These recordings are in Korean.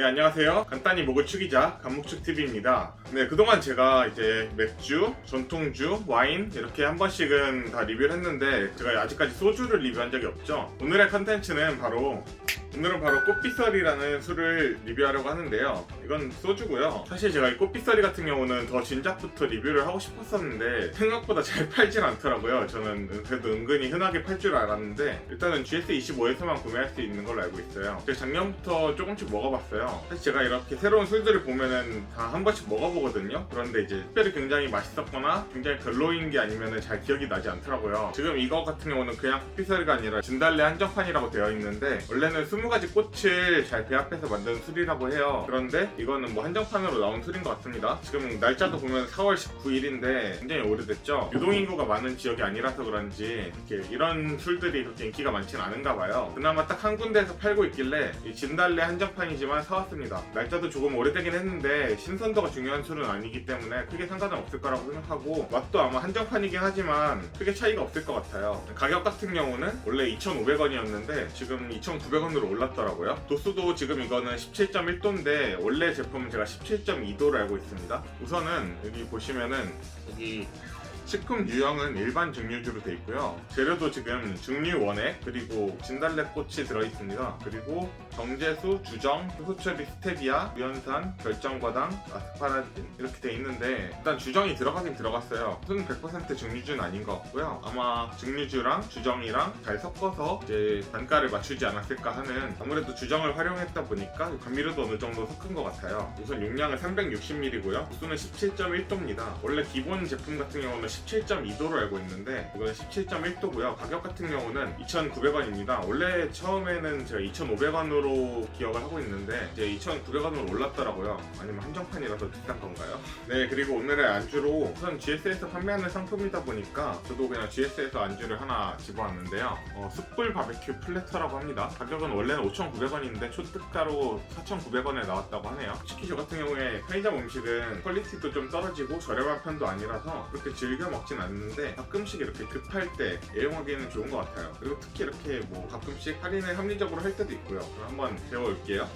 네, 안녕하세요. 간단히 목을 축이자 간목축TV입니다. 네, 그동안 제가 이제 맥주, 전통주, 와인 이렇게 한 번씩은 다 리뷰를 했는데 제가 아직까지 소주를 리뷰한 적이 없죠. 오늘의 컨텐츠는 오늘은 바로 꽃비서리라는 술을 리뷰하려고 하는데요. 이건 소주고요. 사실 제가 이 꽃비서리 같은 경우는 더 진작부터 리뷰를 하고 싶었었는데 생각보다 잘 팔진 않더라고요. 저는 그래도 은근히 흔하게 팔 줄 알았는데 일단은 GS25에서만 구매할 수 있는 걸로 알고 있어요. 제가 작년부터 조금씩 먹어봤어요. 사실 제가 이렇게 새로운 술들을 보면은 다 한 번씩 먹어보거든요. 그런데 이제 특별히 굉장히 맛있었거나 굉장히 별로인 게 아니면은 잘 기억이 나지 않더라고요. 지금 이거 같은 경우는 그냥 꽃비서리가 아니라 진달래 한정판이라고 되어 있는데 원래는 20가지 꽃을 잘 배합해서 만든 술이라고 해요. 그런데 이거는 뭐 한정판으로 나온 술인 것 같습니다. 지금 날짜도 보면 4월 19일인데 굉장히 오래됐죠. 유동인구가 많은 지역이 아니라서 그런지 이런 술들이 그렇게 인기가 많지는 않은가 봐요. 그나마 딱 한 군데에서 팔고 있길래 이 진달래 한정판이지만 사왔습니다. 날짜도 조금 오래되긴 했는데 신선도가 중요한 술은 아니기 때문에 크게 상관은 없을 거라고 생각하고 맛도 아마 한정판이긴 하지만 크게 차이가 없을 것 같아요. 가격 같은 경우는 원래 2,500원이었는데 지금 2,900원으로 올랐더라고요. 도수도 지금 이거는 17.1도인데 원래 제품은 제가 17.2도로 알고 있습니다. 우선은 여기 보시면은 여기 식품 유형은 일반 증류주로 되어 있고요. 재료도 지금 증류 원액 그리고 진달래꽃이 들어있습니다. 그리고 정제수, 주정, 효소처리 스테비아, 유연산, 결정과당, 아스파라진 이렇게 되어 있는데 일단 주정이 들어가긴 들어갔어요. 무슨 100% 증류주는 아닌 것 같고요. 아마 증류주랑 주정이랑 잘 섞어서 이제 단가를 맞추지 않았을까 하는 아무래도 주정을 활용했다 보니까 감미료도 어느 정도 섞은 것 같아요. 우선 용량은 360ml고요. 도수는 17.1도입니다. 원래 기본 제품 같은 경우는 17.2도로 알고 있는데 이거는 17.1도고요. 가격 같은 경우는 2,900원입니다. 원래 처음에는 제가 2,500원으로 기억을 하고 있는데 이제 2,900원으로 올랐더라고요. 아니면 한정판이라서 비싼 건가요? 네, 그리고 오늘의 안주로 우선 GS에서 판매하는 상품이다 보니까 저도 그냥 GS에서 안주를 하나 집어왔는데요. 숯불 바베큐 플래터라고 합니다. 가격은 원래는 5,900원인데 초특가로 4,900원에 나왔다고 하네요. 솔직히 저 같은 경우에 편의점 음식은 퀄리티도 좀 떨어지고 저렴한 편도 아니라서 그렇게 즐겨 먹진 않는데 가끔씩 이렇게 급할 때 애용하기에는 좋은 것 같아요. 그리고 특히 이렇게 뭐 가끔씩 할인을 합리적으로 할 때도 있고요. 그럼 한번 데워올게요.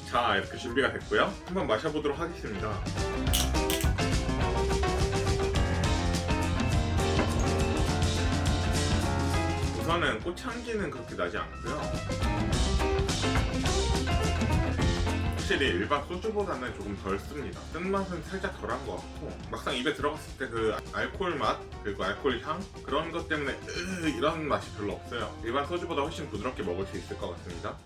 자, 이렇게 준비가 됐고요. 한번 마셔보도록 하겠습니다. 우선은 꽃향기는 그렇게 나지 않고요. 확실히 일반 소주보다는 조금 덜 씁니다. 쓴맛은 살짝 덜한 것 같고 막상 입에 들어갔을 때 그 알코올 맛 그리고 알코올 향 그런 것 때문에 이런 맛이 별로 없어요. 일반 소주보다 훨씬 부드럽게 먹을 수 있을 것 같습니다.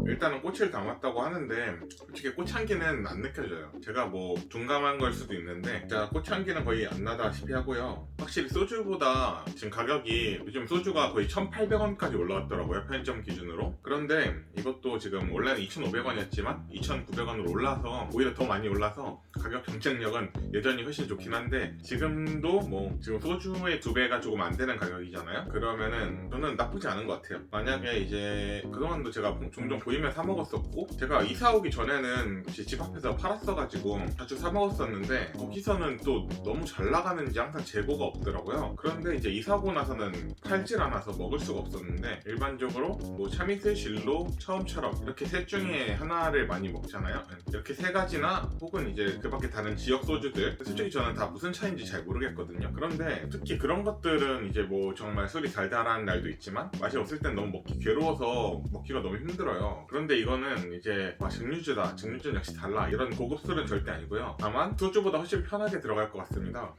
일단은 꽃을 담았다고 하는데 솔직히 꽃향기는 안 느껴져요. 제가 뭐 둔감한 걸 수도 있는데 진짜 꽃향기는 거의 안 나다시피 하고요. 확실히 소주보다 지금 가격이 요즘 소주가 거의 1,800원까지 올라왔더라고요. 편의점 기준으로. 그런데 이것도 지금 원래는 2,500원이었지만 2,900원으로 올라서 오히려 더 많이 올라서 가격 경쟁력은 여전히 훨씬 좋긴 한데 지금도 뭐 지금 소주의 2배가 조금 안 되는 가격이잖아요. 그러면은 저는 나쁘지 않은 것 같아요. 만약에 이제 그동안도 제가 종종 보이면 사 먹었었고 제가 이사 오기 전에는 집 앞에서 팔았어가지고 자주 사 먹었었는데 거기서는 또 너무 잘 나가는지 항상 재고가 없더라고요. 그런데 이제 이사 오고 나서는 팔질 않아서 먹을 수가 없었는데 일반적으로 뭐 참이슬, 진로, 처음처럼 이렇게 셋 중에 하나를 많이 먹잖아요. 이렇게 세 가지나 혹은 이제 그 밖에 다른 지역 소주들 솔직히 저는 다 무슨 차인지 잘 모르겠거든요. 그런데 특히 그런 것들은 이제 뭐 정말 술이 달달한 날도 있지만 맛이 없을 땐 너무 먹기 괴로워서 먹기가 너무 힘들어요. 그런데 이거는 이제 증류주다. 증류주는 역시 달라. 이런 고급 술은 절대 아니고요. 다만 소주보다 훨씬 편하게 들어갈 것 같습니다.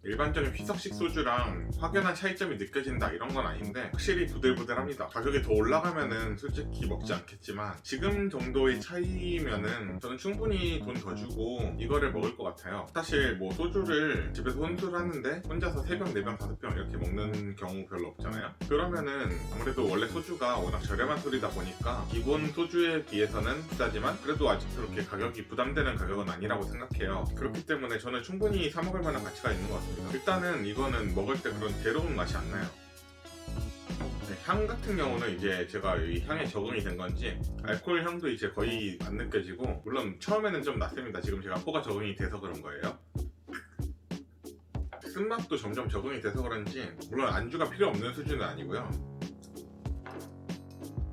일반적인 휘석식 소주랑 확연한 차이점이 느껴진다 이런 건 아닌데 확실히 부들부들합니다. 가격이 더 올라가면은 솔직히 먹지 않겠지만 지금 정도의 차이면은 저는 충분히 돈 더 주고 이거를 먹을 것 같아요. 사실 뭐 소주를 집에서 혼술 하는데 혼자서 3병, 4병, 5병 이렇게 먹는 경우 별로 없잖아요. 그러면은 아무래도 원래 소주가 워낙 저렴한 술이다 보니까 기본 소주에 비해서는 비싸지만 그래도 아직 그렇게 가격이 부담되는 가격은 아니라고 생각해요. 그렇기 때문에 저는 충분히 사 먹을 만한 가치가 있는 것 같습니다. 일단은 이거는 먹을 때 그런 괴로운 맛이 안 나요. 향 같은 경우는 이제 제가 이 향에 적응이 된 건지 알코올 향도 이제 거의 안 느껴지고 물론 처음에는 좀 났습니다. 지금 제가 코가 적응이 돼서 그런 거예요. 쓴맛도 점점 적응이 돼서 그런지, 물론 안주가 필요 없는 수준은 아니고요.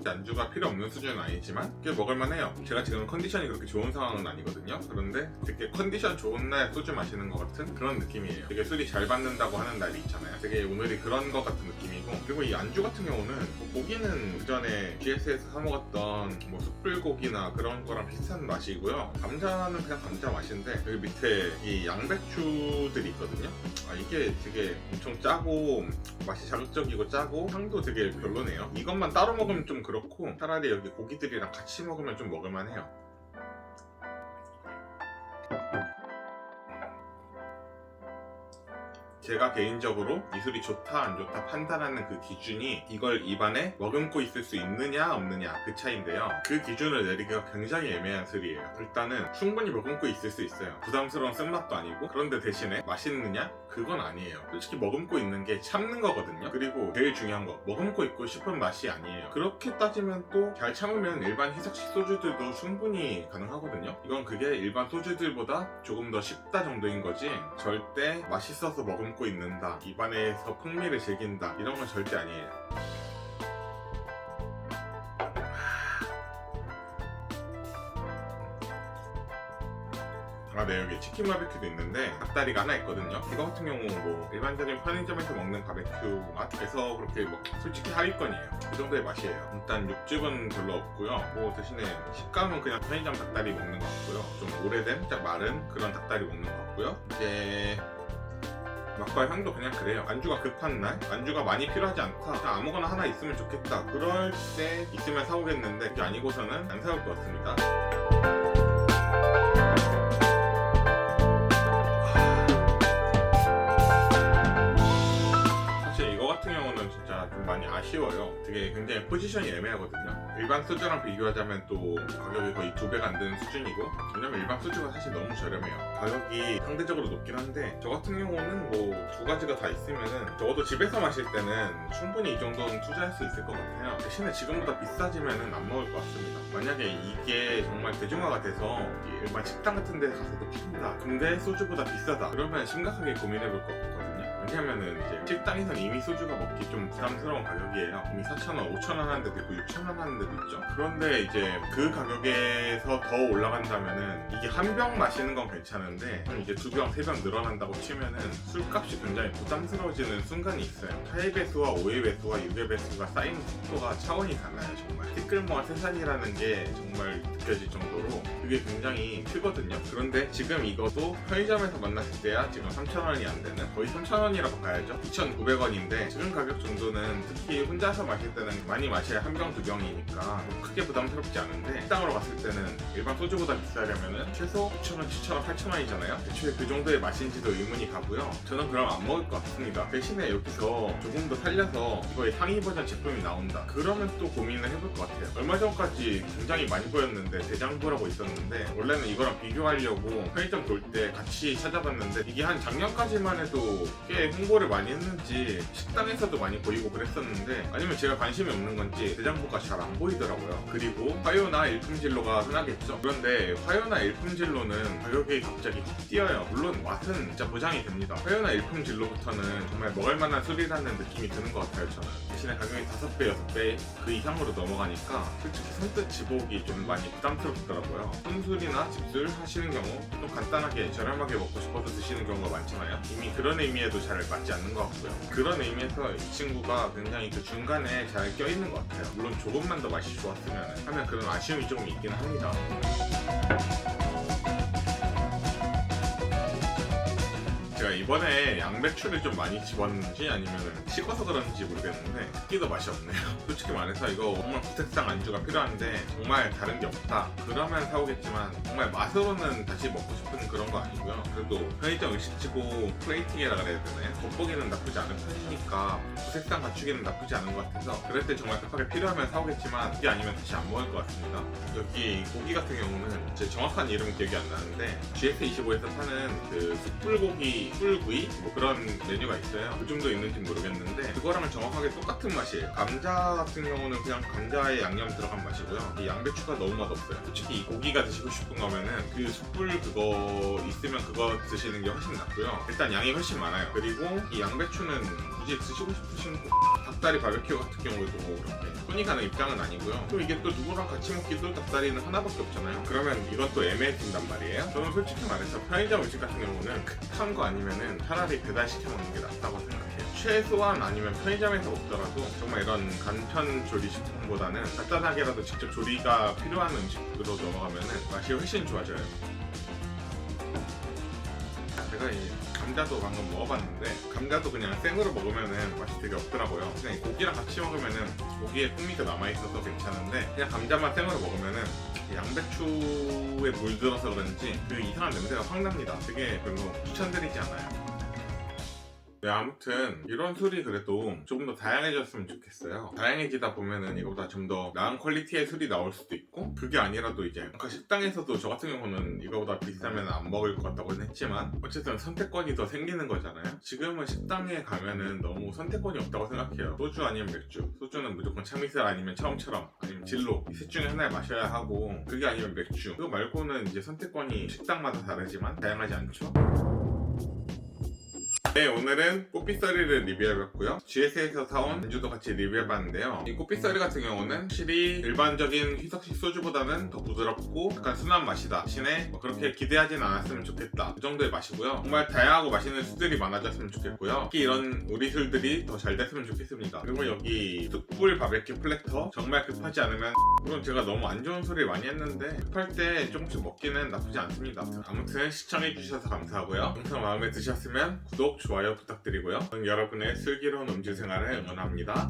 안주가 필요 없는 수준은 아니지만 꽤 먹을만해요. 제가 지금 컨디션이 그렇게 좋은 상황은 아니거든요. 그런데 되게 컨디션 좋은 날 소주 마시는 것 같은 그런 느낌이에요. 되게 술이 잘 받는다고 하는 날이 있잖아요. 되게 오늘이 그런 것 같은 느낌이고, 그리고 이 안주 같은 경우는 고기는 그전에 GS에서 사 먹었던 뭐 숯불고기나 그런 거랑 비슷한 맛이고요. 감자는 그냥 감자 맛인데, 여기 밑에 이 양배추들이 있거든요. 이게 되게 엄청 짜고 맛이 자극적이고 짜고 향도 되게 별로네요. 이것만 따로 먹으면 좀 그렇고, 차라리 여기 고기들이랑 같이 먹으면 좀 먹을만해요. 제가 개인적으로 이 술이 좋다 안 좋다 판단하는 그 기준이 이걸 입안에 머금고 있을 수 있느냐 없느냐 그 차이인데요. 그 기준을 내리기가 굉장히 애매한 술이에요. 일단은 충분히 머금고 있을 수 있어요. 부담스러운 쓴맛도 아니고, 그런데 대신에 맛있느냐? 그건 아니에요. 솔직히 머금고 있는 게 참는 거거든요. 그리고 제일 중요한 거, 머금고 있고 싶은 맛이 아니에요. 그렇게 따지면 또 잘 참으면 일반 희석식 소주들도 충분히 가능하거든요. 이건 그게 일반 소주들보다 조금 더 쉽다 정도인 거지, 절대 맛있어서 머금고 있는다, 입안에서 풍미를 즐긴다, 이런 건 절대 아니에요. 네, 여기 치킨 바베큐도 있는데 닭다리가 하나 있거든요. 이거 같은 경우 뭐 일반적인 편의점에서 먹는 바베큐 맛에서 그렇게 솔직히 하위권이에요. 그 정도의 맛이에요. 일단 육즙은 별로 없고요. 뭐 대신에 식감은 그냥 편의점 닭다리 먹는 것 같고요. 좀 오래된, 살짝 마른 그런 닭다리 먹는 것 같고요. 이제 맛과 향도 그냥 그래요. 안주가 급한 날, 안주가 많이 필요하지 않다, 그냥 아무거나 하나 있으면 좋겠다, 그럴 때 있으면 사오겠는데 그게 아니고서는 안 사올 것 같습니다. 같은 경우는 진짜 좀 많이 아쉬워요. 되게 굉장히 포지션이 애매하거든요. 일반 소주랑 비교하자면 또 가격이 거의 2배가 안 되는 수준이고, 왜냐면 일반 소주가 사실 너무 저렴해요. 가격이 상대적으로 높긴 한데, 저 같은 경우는 뭐 두 가지가 다 있으면은 적어도 집에서 마실 때는 충분히 이 정도는 투자할 수 있을 것 같아요. 대신에 지금보다 비싸지면은 안 먹을 것 같습니다. 만약에 이게 정말 대중화가 돼서 일반 식당 같은 데 가서도 판다, 근데 소주보다 비싸다, 그러면 심각하게 고민해 볼 것 같거든요. 왜냐면은 이제 식당에서는 이미 소주가 먹기 좀 부담스러운 가격이에요. 이미 4,000원, 5,000원 하는 데도 있고 6,000원 하는 데도 있죠. 그런데 이제 그 가격에서 더 올라간다면은 이게 한 병 마시는 건 괜찮은데 이제 2병, 3병 늘어난다고 치면은 술값이 굉장히 부담스러워지는 순간이 있어요. 4의 배수와 5의 배수와 6의 배수가 쌓이는 속도가 차원이 달라요. 정말 티끌모아 새산이라는 게 정말 느껴질 정도로 그게 굉장히 크거든요. 그런데 지금 이것도 편의점에서 만났을 때야 지금 3,000원이 안 되는, 거의 3,000원이라고 봐야죠. 2,900원인데 지금 가격 정도는 특히 혼자서 마실 때는 많이 마셔야 한 병, 2병이니까 크게 부담스럽지 않은데, 식당으로 갔을 때는 일반 소주보다 비싸려면은 최소 6,000원, 7,000원, 8,000원이잖아요. 애초에 그 정도의 맛인지도 의문이 가고요. 저는 그럼 안 먹을 것 같습니다. 대신에 여기서 조금 더 살려서 이거의 상위 버전 제품이 나온다, 그러면 또 고민을 해볼 것 같아요. 얼마 전까지 굉장히 많이 보였는데 대장부라고 있었는데, 원래는 이거랑 비교하려고 편의점 돌 때 같이 찾아봤는데 이게 한 작년까지만 해도 꽤 홍보를 많이 했는지 식당에서도 많이 보이고 그랬었는데, 아니면 제가 관심이 없는 건지 대장부가 잘 안 보이더라고요. 그리고 화요나 일품진로가 흔하겠죠. 그런데 화요나 일품진로는 가격이 갑자기 확 뛰어요. 물론 맛은 진짜 보장이 됩니다. 화요나 일품진로부터는 정말 먹을만한 술이라는 느낌이 드는 것 같아요. 저는 대신에 가격이 5배, 6배 그 이상으로 넘어가니까 솔직히 선뜻 집어오기 좀 많이 부담스럽더라고요. 혼술이나 집술 하시는 경우 좀 간단하게 저렴하게 먹고 싶어서 드시는 경우가 많잖아요. 이미 그런 의미에도 잘 맞지 않는 것 같고요. 그런 의미에서 이 친구가 굉장히 그 중간에 잘 껴있는 것 같아요. 물론 조금만 더 맛이 좋았으면 하면 그런 아쉬움이 조금 있긴 합니다. 제가 이번에 양배추를 좀 많이 집었는지 아니면 식어서 그런지 모르겠는데 크기도 맛이 없네요. 솔직히 말해서 이거 정말 구색상 안주가 필요한데 정말 다른 게 없다, 그러면 사오겠지만 정말 맛으로는 다시 먹고 싶은 그런 거 아니고요. 그래도 편의점 일식치고 플레이팅이라 그래야 되나요? 겉보기는 나쁘지 않은 편이니까 구색상 갖추기는 나쁘지 않은 것 같아서 그럴 때 정말 급하게 필요하면 사오겠지만 그게 아니면 다시 안 먹을 것 같습니다. 여기 고기 같은 경우는 제 정확한 이름은 기억이 안 나는데 GS25에서 파는 그 숯불고기 숯불구이 뭐 그런 메뉴가 있어요. 요즘도 있는지 모르겠는데 그거랑은 정확하게 똑같은 맛이에요. 감자 같은 경우는 그냥 감자에 양념 들어간 맛이고요. 이 양배추가 너무 맛없어요. 솔직히 이 고기가 드시고 싶은 거면은 그 숯불 그거 있으면 그거 드시는 게 훨씬 낫고요. 일단 양이 훨씬 많아요. 그리고 이 양배추는 굳이 드시고 싶으신 닭다리 바베큐 같은 경우에도 그렇게 손이 가는 입장은 아니고요. 또 이게 또 누구랑 같이 먹기도 닭다리는 하나밖에 없잖아요. 그러면 이건 또 애매해진단 말이에요. 저는 솔직히 말해서 편의점 음식 같은 경우는 급한 거 아니면은 차라리 배달시켜 먹는 게 낫다고 생각해요. 최소한 아니면 편의점에서 먹더라도 정말 이런 간편 조리 식품보다는 간단하게라도 직접 조리가 필요한 음식으로 넘어가면은 맛이 훨씬 좋아져요. 제가 이 감자도 방금 먹어봤는데 감자도 그냥 생으로 먹으면은 맛이 되게 없더라고요. 그냥 고기랑 같이 먹으면은 고기에 풍미가 남아있어서 괜찮은데 그냥 감자만 생으로 먹으면은 양배추에 물들어서 그런지 그 이상한 냄새가 확 납니다. 되게 별로 추천드리지 않아요. 네, 아무튼 이런 술이 그래도 조금 더 다양해졌으면 좋겠어요. 다양해지다 보면은 이거보다 좀 더 나은 퀄리티의 술이 나올 수도 있고 그게 아니라도 이제 아까 식당에서도 저 같은 경우는 이거보다 비싸면 안 먹을 것 같다고는 했지만 어쨌든 선택권이 더 생기는 거잖아요. 지금은 식당에 가면은 너무 선택권이 없다고 생각해요. 소주 아니면 맥주, 소주는 무조건 참이슬 아니면 처음처럼 아니면 진로 이 셋 중에 하나를 마셔야 하고 그게 아니면 맥주. 그거 말고는 이제 선택권이 식당마다 다르지만 다양하지 않죠. 네, 오늘은 꽃빛서리를 리뷰해봤고요. GS에서 사온 안주도 같이 리뷰해봤는데요. 이 꽃빛서리 같은 경우는 확실히 일반적인 희석식 소주보다는 더 부드럽고 약간 순한 맛이다. 대신에 뭐 그렇게 기대하진 않았으면 좋겠다. 그 정도의 맛이고요. 정말 다양하고 맛있는 술들이 많아졌으면 좋겠고요. 특히 이런 우리 술들이 더 잘 됐으면 좋겠습니다. 그리고 여기 숯불 바베큐 플래터 정말 급하지 않으면 물론 제가 너무 안 좋은 소리 많이 했는데 급할 때 조금씩 먹기는 나쁘지 않습니다. 아무튼 시청해주셔서 감사하고요. 영상 마음에 드셨으면 구독, 좋아요 부탁드리고요. 여러분의 슬기로운 음주 생활을 응원합니다.